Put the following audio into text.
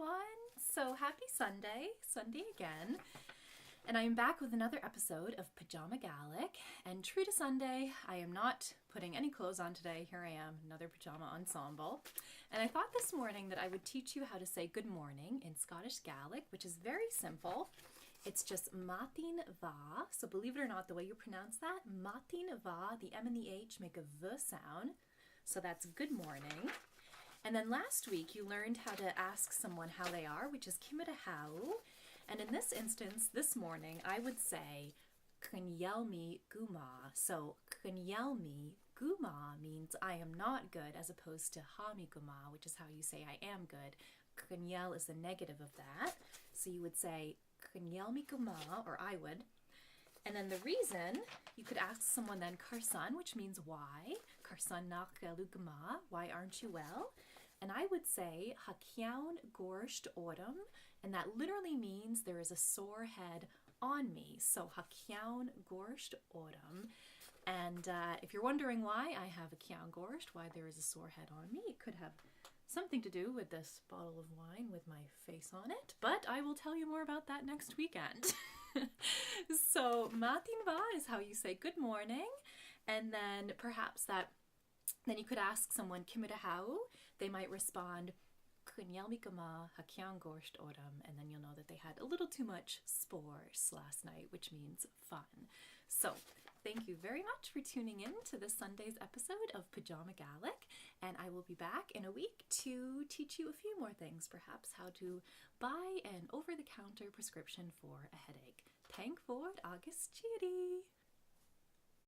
everyone! So happy Sunday again. And I am back with another episode of Pajama Gàidhlig. And true to Sunday, I am not putting any clothes on today. Here I am, another pajama ensemble. And I thought this morning that I would teach you how to say good morning in Scottish Gaelic, which is very simple. It's just matin va. So believe it or not, the way you pronounce that, matin va, the M and the H make a V sound. So that's good morning. And then last week you learned how to ask someone how they are, which is Kimura how. And in this instance, this morning, I would say Kunyelmi guma. So Kunyelmi guma means I am not good, as opposed to Hami guma, which is how you say I am good. Kunyel is the negative of that. So you would say Kunyelmi guma, or I would. And then the reason, you could ask someone then Karsan, which means why. Karsan nach guma, why aren't you well? And I would say Hakyaun gorsht autumn, and that literally means there is a sore head on me. So Hakyaun gorsht autumn. And if you're wondering why I have a kyaun gorsht, why there is a sore head on me, it could have something to do with this bottle of wine with my face on it, but I will tell you more about that next weekend. So matin va is how you say good morning, and then perhaps then you could ask someone Kimura how. They might respond Kunyelmi gama hakyaun gorsht autumn, and then you'll know that they had a little too much spores last night, which means fun. So thank you very much for tuning in to this Sunday's episode of Pajama Gàidhlig, and I will be back in a week to teach you a few more things, perhaps how to buy an over-the-counter prescription for a headache. Thank for August Chiri!